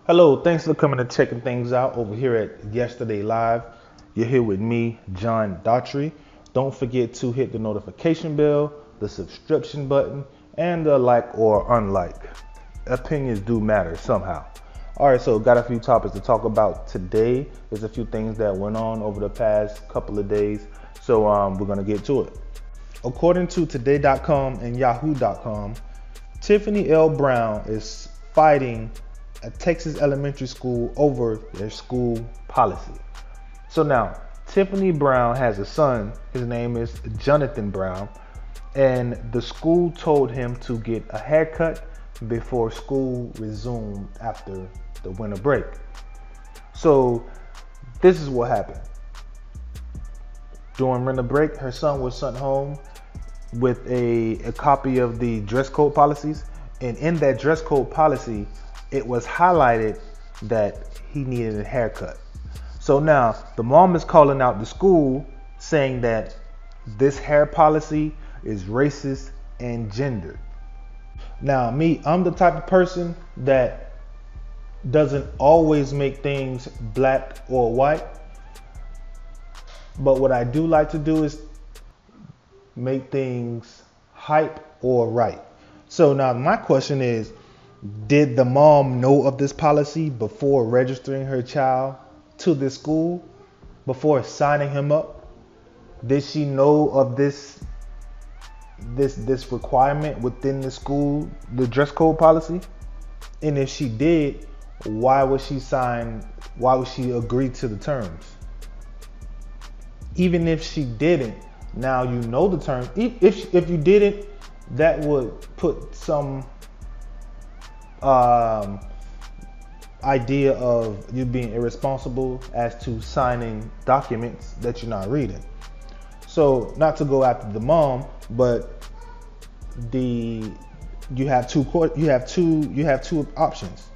Hello, thanks for coming and checking things out over here at Yesterday Live. You're here with me, John Daughtry. Don't forget to hit the notification bell, the subscription button, and the like or unlike. Opinions do matter somehow. All right, so got a few topics to talk about today. There's a few things that went on over the past couple of days, so we're gonna get to it. According to Today.com and Yahoo.com, Tiffany L. Brown is fighting a Texas elementary school over their school policy. So now, Tiffany Brown has a son. His name is Jonathan Brown, and the school told him to get a haircut before school resumed after the winter break. So this is what happened. During winter break, her son was sent home with a copy of the dress code policies, and in that dress code policy, it was highlighted that he needed a haircut. So now the mom is calling out the school saying that this hair policy is racist and gendered. Now me, I'm the type of person that doesn't always make things black or white. But what I do like to do is make things hype or right. So now my question is, did the mom know of this policy before registering her child to this school, before signing him up? Did she know of this requirement within the school, the dress code policy? And if she did, why would she agree to the terms? Even if she didn't, now you know the terms. If you didn't, that would put some idea of you being irresponsible as to signing documents that you're not reading. So not to go after the mom, but you have two options.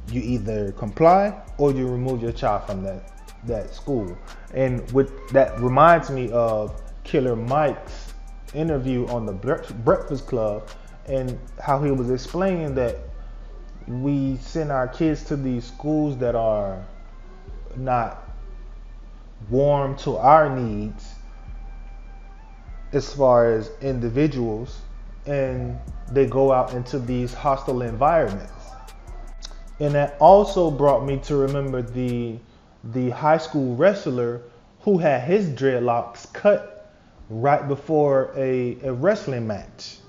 You either comply or you remove your child from that school. And that reminds me of Killer Mike's interview on the Breakfast Club, and how he was explaining that we send our kids to these schools that are not warm to our needs as far as individuals, and they go out into these hostile environments. And that also brought me to remember the high school wrestler who had his dreadlocks cut right before a wrestling match.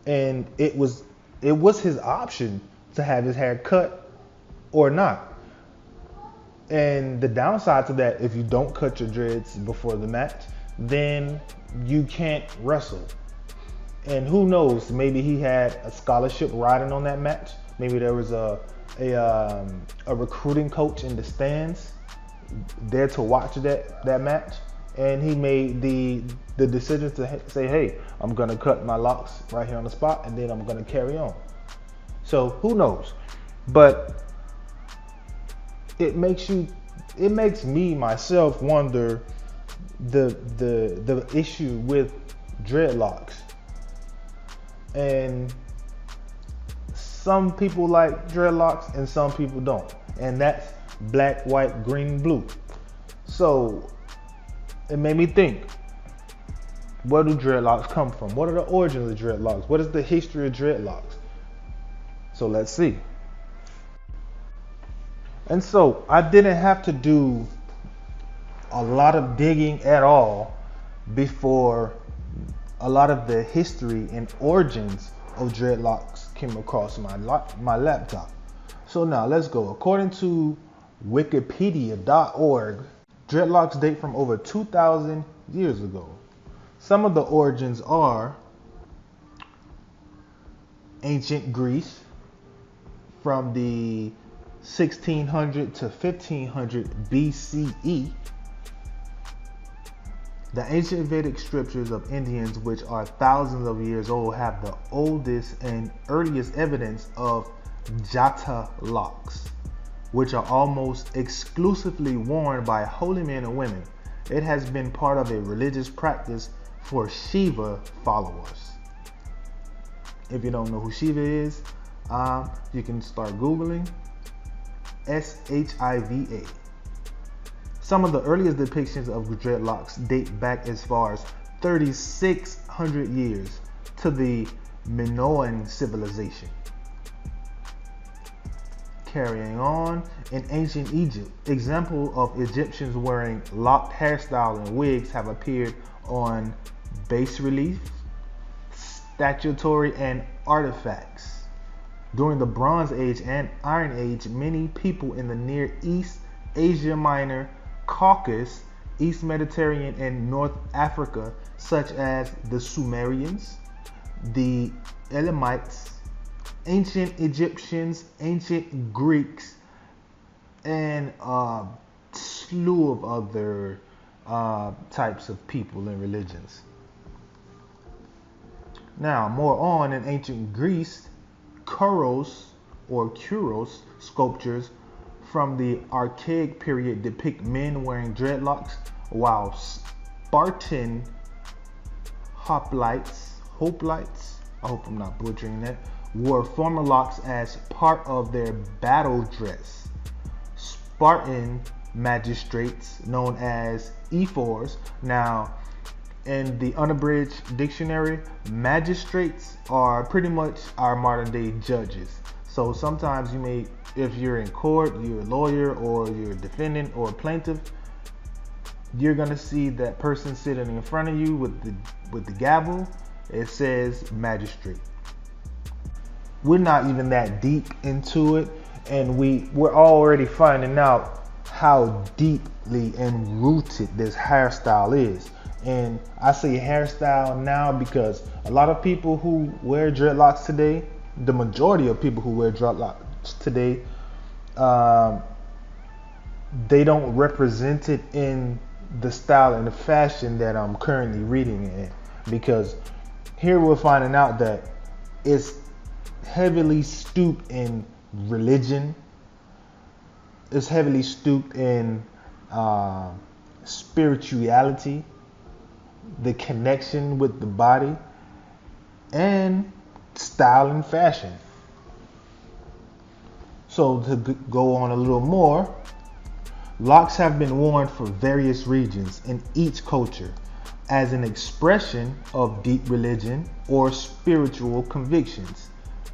And it was his option to have his hair cut or not. And the downside to that, if you don't cut your dreads before the match, then you can't wrestle. And who knows, maybe he had a scholarship riding on that match. Maybe there was a recruiting coach in the stands there to watch that match. And he made the decision to say, hey, I'm going to cut my locks right here on the spot, and then I'm going to carry on. So who knows? But it makes me myself wonder the issue with dreadlocks. And some people like dreadlocks and some people don't. And that's black, white, green, blue. So it made me think, where do dreadlocks come from? What are the origins of dreadlocks? What is the history of dreadlocks? So let's see. And so I didn't have to do a lot of digging at all before a lot of the history and origins of dreadlocks came across my laptop. So now let's go. According to Wikipedia.org, dreadlocks date from over 2,000 years ago. Some of the origins are ancient Greece from the 1600 to 1500 BCE. The ancient Vedic scriptures of Indians, which are thousands of years old, have the oldest and earliest evidence of jata locks, which are almost exclusively worn by holy men and women. It has been part of a religious practice for Shiva followers. If you don't know who Shiva is, You can start Googling SHIVA. Some of the earliest depictions of dreadlocks date back as far as 3,600 years to the Minoan civilization. Carrying on, in ancient Egypt, examples of Egyptians wearing locked hairstyle and wigs have appeared on bas reliefs, statuary, and artifacts. During the Bronze Age and Iron Age, many people in the Near East, Asia Minor, Caucasus, East Mediterranean, and North Africa, such as the Sumerians, the Elamites, ancient Egyptians, ancient Greeks, and a slew of other types of people and religions. Now, more on, in ancient Greece, Kuros sculptures from the Archaic period depict men wearing dreadlocks, while Spartan hoplites, I hope I'm not butchering that, wore former locks as part of their battle dress. Spartan magistrates, known as ephors. Now, in the unabridged dictionary, magistrates are pretty much our modern day judges. So sometimes you may, if you're in court, you're a lawyer or you're a defendant or a plaintiff, you're gonna see that person sitting in front of you with the gavel. It says magistrate. We're not even that deep into it, and we're already finding out how deeply and rooted this hairstyle is. And I say hairstyle now because a lot of people who wear dreadlocks today, the majority of people who wear dreadlocks today, they don't represent it in the style and the fashion that I'm currently reading it in. Because here we're finding out that it's heavily stooped in religion. It's heavily stooped in spirituality, the connection with the body, and style and fashion. So to go on a little more, locks have been worn for various regions in each culture as an expression of deep religion or spiritual convictions,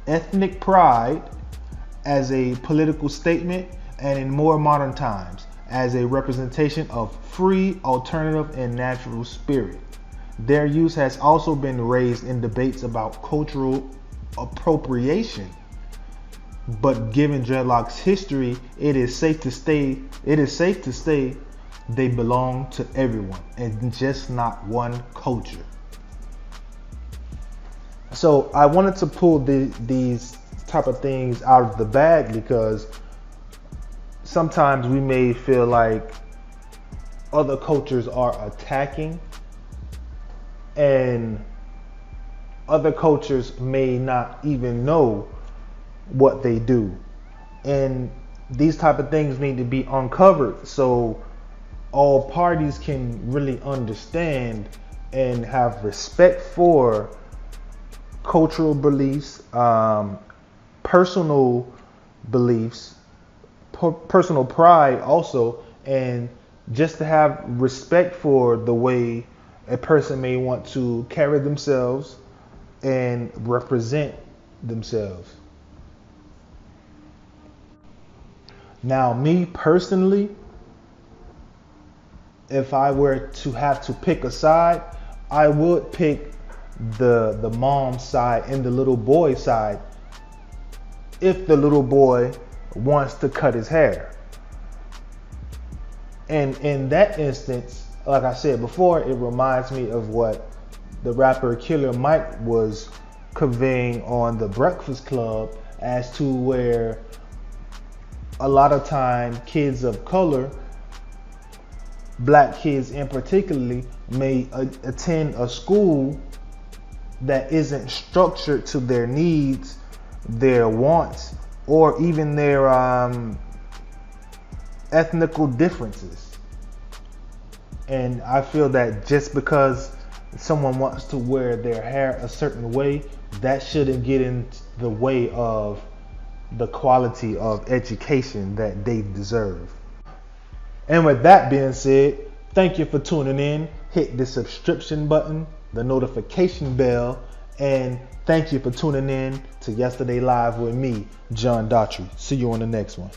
ethnic pride, as a political statement, and in more modern times as a representation of free, alternative, and natural spirit. Their use has also been raised in debates about cultural appropriation. But given dreadlocks' history, it is safe to say they belong to everyone and just not one culture. So I wanted to pull these type of things out of the bag because sometimes we may feel like other cultures are attacking, and other cultures may not even know what they do. And these type of things need to be uncovered so all parties can really understand and have respect for cultural beliefs, personal beliefs, personal pride also, and just to have respect for the way a person may want to carry themselves and represent themselves. Now, me personally, if I were to have to pick a side, I would pick the mom side and the little boy side if the little boy wants to cut his hair. And in that instance, like I said before, it reminds me of what the rapper Killer Mike was conveying on the Breakfast Club, as to where a lot of time kids of color, black kids in particularly, may attend a school that isn't structured to their needs, their wants, or even their ethnical differences. And I feel that just because someone wants to wear their hair a certain way that shouldn't get in the way of the quality of education that they deserve. And with that being said, thank you for tuning in. Hit the subscription button, the notification bell, and thank you for tuning in to Yesterday Live with me, John Daughtry. See you on the next one.